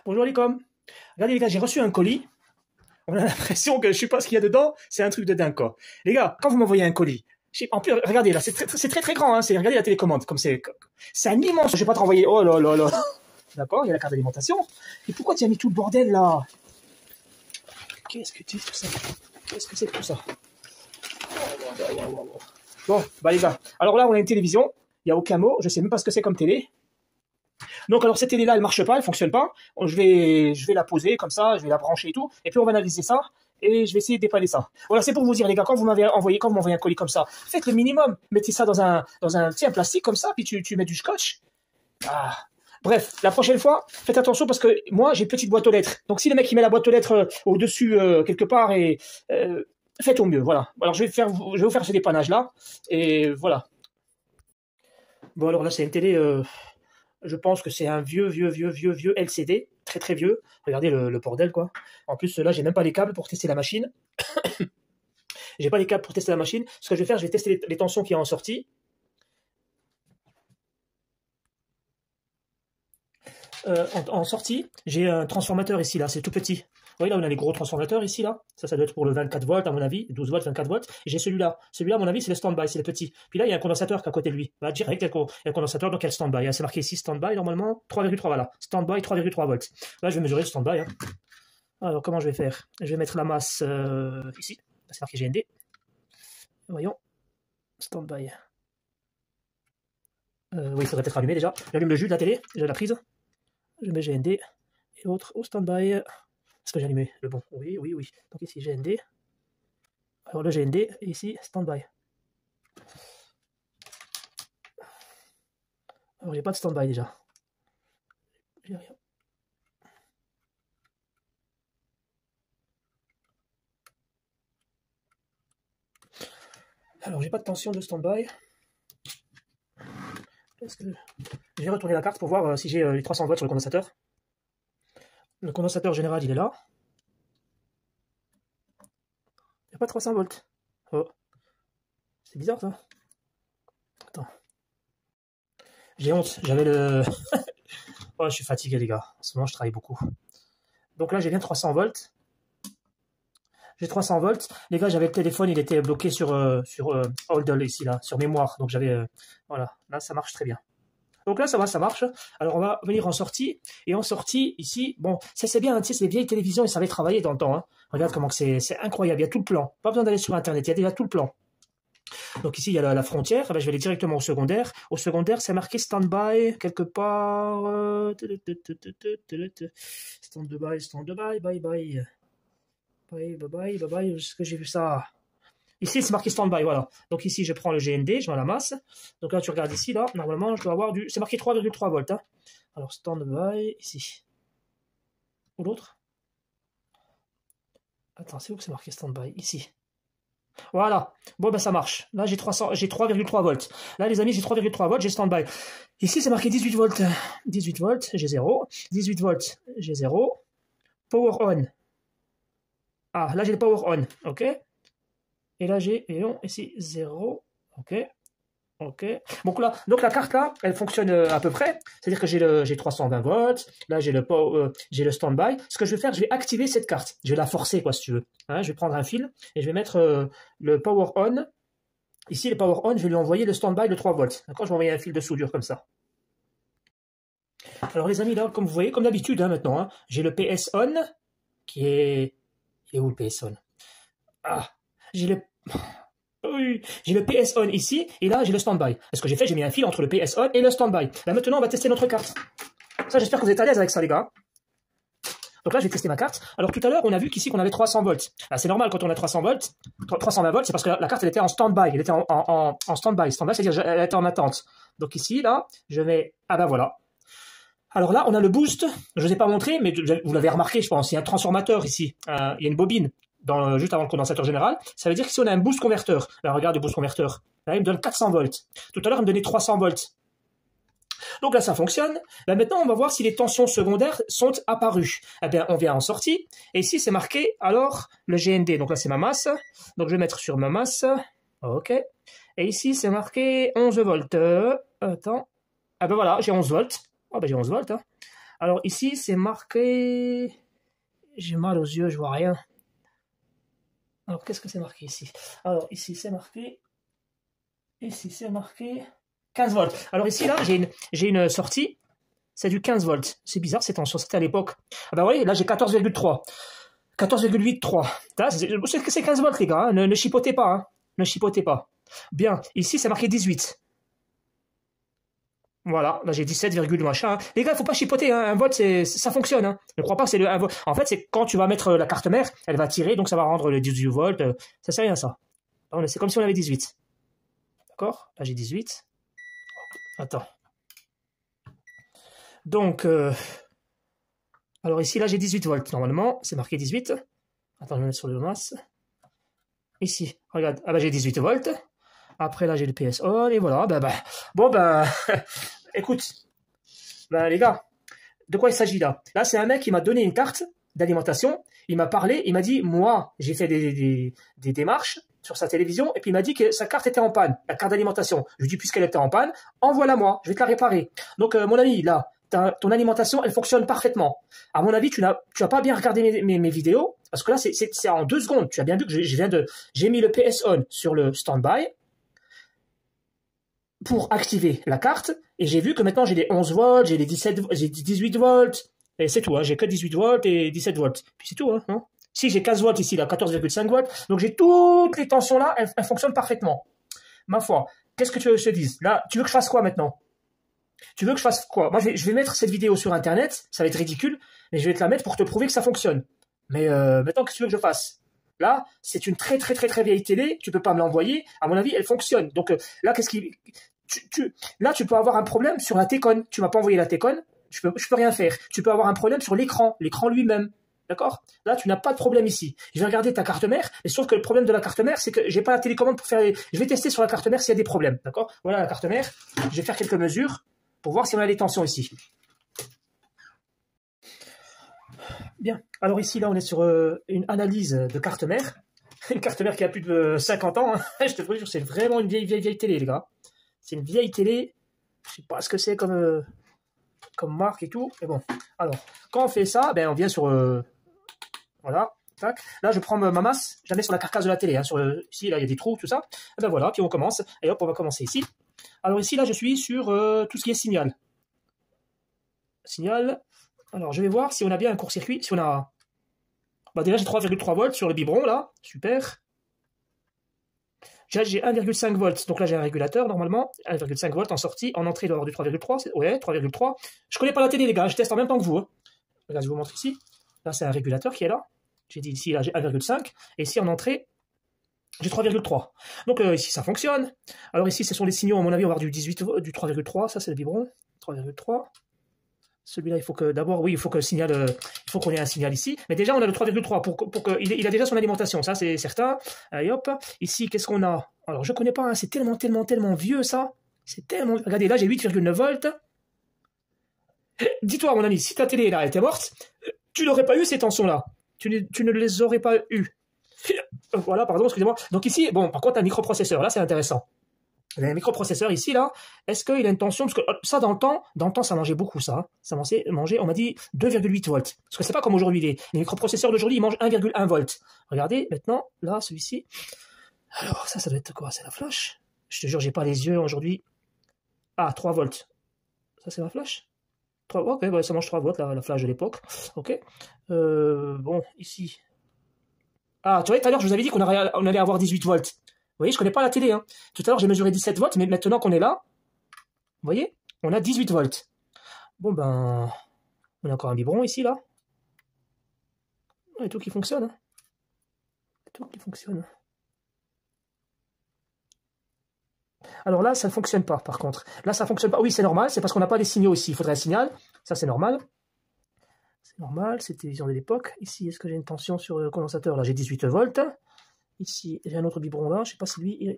Bonjour les coms. Regardez les gars, j'ai reçu un colis. On a l'impression que je sais pas ce qu'il y a dedans. C'est un truc de dingue quoi. Les gars, quand vous m'envoyez un colis, en plus regardez là, c'est très grand. Hein, regardez la télécommande comme c'est un immense. Je vais pas te renvoyer. Oh là là là. D'accord, il y a la carte d'alimentation. Et pourquoi tu as mis tout le bordel là? Qu'est-ce que c'est tout ça? Qu'est-ce que c'est que tout ça? Bon, bah les gars. Alors là, on a une télévision. Il y a aucun mot. Je sais même pas ce que c'est comme télé. Donc alors cette télé-là, elle marche pas, elle fonctionne pas. Je vais la poser comme ça, je vais la brancher et tout, et puis on va analyser ça et je vais essayer de dépanner ça. Voilà, c'est pour vous dire les gars, quand vous m'envoyez un colis comme ça, faites le minimum, mettez ça dans un petit plastique comme ça, puis tu mets du scotch. Ah. Bref, la prochaine fois, faites attention parce que moi j'ai une petite boîte aux lettres. Donc si le mec il met la boîte aux lettres au-dessus quelque part et faites au mieux, voilà. Alors je vais vous faire ce dépannage là et voilà. Bon alors là c'est une télé. Je pense que c'est un vieux LCD, très vieux. Regardez le bordel quoi. En plus là, j'ai même pas les câbles pour tester la machine. J'ai pas les câbles pour tester la machine. Ce que je vais faire, je vais tester les tensions qu'il y a en sortie. En sortie, j'ai un transformateur ici là, c'est tout petit. Vous voyez là, on a les gros transformateurs ici là. Ça doit être pour le 24 volts à mon avis, 12 volts, 24 volts. Et j'ai celui-là. Celui-là, à mon avis, c'est le stand-by, c'est le petit. Puis là, il y a un condensateur qui est à côté de lui. Bah, direct, il y a un condensateur, donc il y a le stand-by. C'est marqué ici stand-by, normalement, 3,3, voilà. Stand-by, 3,3 volts. Là, je vais mesurer le stand-by. Hein. Alors, comment je vais faire? Je vais mettre la masse ici. C'est marqué GND. Voyons. Stand-by. Oui, il faudrait peut-être allumer déjà. J'allume le jus de la télé, j'ai la prise. Je mets GND. Et l'autre au stand-by. Est-ce que j'ai allumé le bon? Oui. Donc ici GND. Alors le GND, et ici stand-by. Alors j'ai pas de stand-by déjà. J'ai rien. Alors j'ai pas de tension de stand-by. Je vais retourner la carte pour voir si j'ai les 300 volts sur le condensateur. Le condensateur général, il est là. Il n'y a pas 300 volts. Oh. C'est bizarre ça. Attends. J'ai honte, j'avais le... Oh, je suis fatigué les gars. En ce moment, je travaille beaucoup. Donc là, j'ai bien 300 volts. J'ai 300 volts. Les gars, j'avais le téléphone, il était bloqué sur Hodl ici, là, sur mémoire. Donc j'avais... voilà, là, ça marche très bien. Donc là, ça va, ça marche. Alors, on va venir en sortie. Et en sortie, ici, bon, ça c'est bien, tu sais, c'est les vieilles télévisions, ils savaient travailler dans le temps. Hein. Regarde comment c'est incroyable, il y a tout le plan. Pas besoin d'aller sur Internet, il y a déjà tout le plan. Donc ici, il y a la frontière. Eh ben, je vais aller directement au secondaire. Au secondaire, c'est marqué stand-by, quelque part. Stand-by, bye. Bye. Est-ce que j'ai vu ça? Ici, c'est marqué stand-by, voilà. Donc ici, je prends le GND, je mets la masse. Donc là, tu regardes ici, là, normalement, je dois avoir du... C'est marqué 3,3 volts. Hein. Alors, stand-by, ici. Ou l'autre? Attends, c'est où que c'est marqué stand-by? Ici. Voilà. Bon, ben ça marche. Là, j'ai 3,3 volts. Là, les amis, j'ai 3,3 volts, j'ai stand-by. Ici, c'est marqué 18 volts. 18 volts, j'ai 0. 18 volts, j'ai 0. Power on. Ah, là, j'ai le power on. OK. Et là, j'ai, ici, 0. OK. Donc la carte là, elle fonctionne à peu près. C'est-à-dire que j'ai 320 volts. Là, j'ai le stand-by. Ce que je vais faire, je vais activer cette carte. Je vais la forcer, quoi, si tu veux. Hein, je vais prendre un fil et je vais mettre le power on. Ici, le power on, je vais lui envoyer le stand-by de 3 volts. D'accord, je vais envoyer un fil de soudure comme ça. Alors les amis, là, comme vous voyez, comme d'habitude, hein, maintenant, hein, j'ai le PS on qui est... Il est où le PS on? Ah, j'ai le... Oui, j'ai le PS on ici, et là j'ai le stand-by. Ce que j'ai fait, j'ai mis un fil entre le PS on et le stand-by. Là maintenant, on va tester notre carte. Ça, j'espère que vous êtes à l'aise avec ça, les gars. Donc là, je vais tester ma carte. Alors tout à l'heure, on a vu qu'ici, qu'on avait 300 volts. Là, c'est normal quand on a 300 volts. 320 volts, c'est parce que la carte, elle était en stand-by. Elle était en stand-by. Stand-by, c'est-à-dire elle était en attente. Donc ici, là, je vais... Ah ben voilà. Alors là, on a le boost. Je ne vous ai pas montré, mais vous l'avez remarqué, je pense. Il y a un transformateur ici. Il y a une bobine. Juste avant le condensateur général, ça veut dire qu'ici on a un boost converteur. Là, regarde le boost converteur. Là, il me donne 400 volts. Tout à l'heure, il me donnait 300 volts. Donc là, ça fonctionne. Là, maintenant, on va voir si les tensions secondaires sont apparues. Eh bien, on vient en sortie. Et ici, c'est marqué, alors, le GND. Donc là, c'est ma masse. Donc, je vais mettre sur ma masse. OK. Et ici, c'est marqué 11 volts. Attends. Ah ben voilà, j'ai 11 volts. Ah ben j'ai 11 volts. Hein. Alors ici, c'est marqué... J'ai mal aux yeux, je vois rien. Alors, qu'est-ce que c'est marqué ici? Alors, ici, c'est marqué... Ici, c'est marqué 15 volts. Alors ici, là, j'ai une sortie. C'est du 15 volts. C'est bizarre, ces tensions. C'était à l'époque. Ah bah oui, là, j'ai 14,3. 14,83. C'est 15 volts, les gars. Hein. Ne chipotez pas. Hein. Ne chipotez pas. Bien. Ici, c'est marqué 18. Voilà. Là, j'ai 17, machin. Hein. Les gars, il faut pas chipoter. Hein. Un volt, ça fonctionne. Hein. Ne crois pas que c'est le 1 volt. En fait, c'est quand tu vas mettre la carte mère, elle va tirer, donc ça va rendre le 18 volts. Ça, c'est rien, ça. C'est comme si on avait 18. D'accord? Là, j'ai 18. Attends. Donc, alors ici, là, j'ai 18 volts. Normalement, c'est marqué 18. Attends, je vais me mettre sur le masse. Ici, regarde. Ah bah, j'ai 18 volts. Après, là, j'ai le PS on. Et voilà. Bon, écoute. Les gars, de quoi il s'agit là? Là, c'est un mec qui m'a donné une carte d'alimentation. Il m'a parlé. Il m'a dit, moi, j'ai fait des démarches sur sa télévision, et puis il m'a dit que sa carte était en panne, la carte d'alimentation. Je lui ai dit, puisqu'elle était en panne, envoie-la moi, je vais te la réparer. Donc, mon ami, là, ton alimentation, elle fonctionne parfaitement. À mon avis, tu n'as pas bien regardé mes vidéos, parce que là, c'est en 2 secondes. Tu as bien vu que j'ai mis le PS on sur le standby pour activer la carte, et j'ai vu que maintenant, j'ai les 11 volts, j'ai les 18 volts, et c'est tout, hein, j'ai que 18 volts et 17 volts. Puis c'est tout, hein, non? Si, j'ai 15 volts ici, là, 14,5 volts. Donc, j'ai toutes les tensions là, elles fonctionnent parfaitement. Ma foi, qu'est-ce que tu veux que je te dise? Là, tu veux que je fasse quoi maintenant? Tu veux que je fasse quoi? Moi, je vais mettre cette vidéo sur Internet, ça va être ridicule, mais je vais te la mettre pour te prouver que ça fonctionne. Mais maintenant, qu'est-ce que tu veux que je fasse? Là, c'est une très vieille télé, tu peux pas me l'envoyer. À mon avis, elle fonctionne. Donc là, là, tu peux avoir un problème sur la T-Con. Tu m'as pas envoyé la T-Con, je peux rien faire. Tu peux avoir un problème sur l'écran lui-même. D'accord? Là, tu n'as pas de problème ici. Je vais regarder ta carte mère, mais sauf que le problème de la carte mère, c'est que j'ai pas la télécommande pour faire Je vais tester sur la carte mère s'il y a des problèmes. D'accord? Voilà la carte mère. Je vais faire quelques mesures pour voir si on a des tensions ici. Bien. Alors ici, là, on est sur une analyse de carte mère. Une carte mère qui a plus de 50 ans. Hein. Je te jure, c'est vraiment une vieille télé, les gars. C'est une vieille télé. Je sais pas ce que c'est comme marque et tout. Mais bon. Alors, quand on fait ça, on vient sur... voilà, tac. Là, je prends ma masse, je la mets sur la carcasse de la télé. Hein, ici, là, il y a des trous, tout ça. Et voilà, puis on commence. Et hop, on va commencer ici. Alors ici, là, je suis sur tout ce qui est signal. Signal. Alors, je vais voir si on a bien un court-circuit. Si on a... déjà, j'ai 3,3 volts sur le biberon, là. Super. J'ai 1,5 volts. Donc là, j'ai un régulateur, normalement. 1,5 volts en sortie. En entrée, il doit avoir du 3,3. Ouais, 3,3. Je connais pas la télé, les gars. Je teste en même temps que vous. Hein. Regarde, je vous montre ici. Là, c'est un régulateur qui est là. J'ai dit ici, là, j'ai 1,5. Et ici, en entrée, j'ai 3,3. Donc ici, ça fonctionne. Alors ici, ce sont les signaux. À mon avis, on va avoir du 18, du 3,3. Ça, c'est le biberon. 3,3. Celui-là, il faut que d'abord, oui, il faut qu'on ait un signal ici. Mais déjà, on a le 3,3 pour qu'il a déjà son alimentation. Ça, c'est certain. Allez, hop. Ici, qu'est-ce qu'on a? Alors, je connais pas. Hein, c'est tellement vieux, ça. C'est tellement... Regardez, là, j'ai 8,9 volts. Dis-toi, mon ami, si ta télé, là, elle était morte, tu n'aurais pas eu ces tensions-là. Tu ne les aurais pas eues. Voilà, pardon, excusez-moi. Donc ici, bon, par contre, un microprocesseur, là, c'est intéressant. Il y a un microprocesseur ici, là. Est-ce qu'il a une tension? Parce que ça, dans le temps, ça mangeait beaucoup, ça. Ça mangeait, on m'a dit 2,8 volts. Parce que c'est pas comme aujourd'hui. Les microprocesseurs d'aujourd'hui, ils mangent 1,1 volts. Regardez, maintenant, là, celui-ci. Alors, ça doit être quoi? C'est la flash? Je te jure, j'ai pas les yeux aujourd'hui. Ah, 3 volts. Ça, c'est ma flash? 3, ok, bah, ça mange 3 volts, la flash de l'époque. Ok. Bon, ici. Ah, tu vois, tout à l'heure, je vous avais dit qu'on allait avoir 18 volts. Vous voyez, je connais pas la télé. Hein. Tout à l'heure, j'ai mesuré 17 volts, mais maintenant qu'on est là, vous voyez, on a 18 volts. Bon, on a encore un biberon ici, là. Et tout qui fonctionne. Hein. Tout qui fonctionne. Alors là, ça ne fonctionne pas, par contre. Là, ça ne fonctionne pas. Oui, c'est normal, c'est parce qu'on n'a pas les signaux ici. Il faudrait un signal. Ça, c'est normal. C'est normal, c'est télévision de l'époque. Ici, est-ce que j'ai une tension sur le condensateur? Là, j'ai 18 volts. Ici, j'ai un autre biberon là. Je ne sais pas si lui,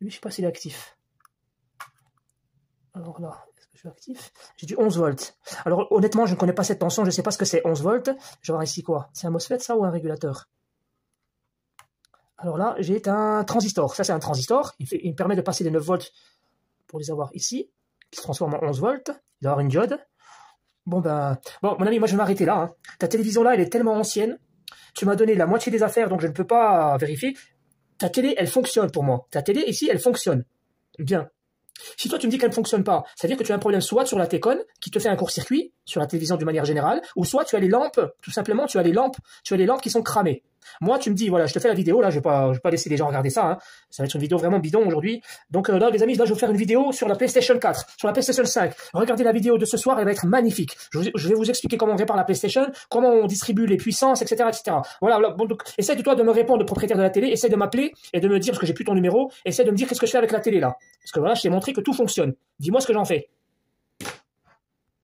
je sais pas s'il est actif. Alors là, est-ce que je suis actif? J'ai du 11 volts. Alors, honnêtement, je ne connais pas cette tension. Je ne sais pas ce que c'est 11 volts. Je vais voir ici quoi? C'est un MOSFET, ça, ou un régulateur? Alors là, j'ai un transistor. Ça, c'est un transistor. Il me permet de passer les 9 volts pour les avoir ici, qui se transforme en 11 volts. Il doit y avoir une diode. Bon, mon ami, moi je vais m'arrêter là, hein. Ta télévision là, elle est tellement ancienne. Tu m'as donné la moitié des affaires, donc je ne peux pas vérifier. Ta télé, elle fonctionne pour moi. Ta télé ici, elle fonctionne. Bien. Si toi tu me dis qu'elle ne fonctionne pas, ça veut dire que tu as un problème soit sur la Técon qui te fait un court-circuit sur la télévision d'une manière générale, ou soit tu as les lampes, tout simplement, tu as les lampes qui sont cramées. Moi, tu me dis, voilà, je te fais la vidéo, là, je vais pas laisser les gens regarder ça, hein. Ça va être une vidéo vraiment bidon aujourd'hui. Donc là, les amis, là, je vais vous faire une vidéo sur la PlayStation 4, sur la PlayStation 5. Regardez la vidéo de ce soir, elle va être magnifique. Je vais vous expliquer comment on répare la PlayStation, comment on distribue les puissances, etc., etc. Voilà, bon, donc, essaie de toi de me répondre, le propriétaire de la télé, essaie de m'appeler et de me dire, parce que j'ai plus ton numéro, essaie de me dire qu'est-ce que je fais avec la télé, là. Parce que voilà, je t'ai montré que tout fonctionne. Dis-moi ce que j'en fais.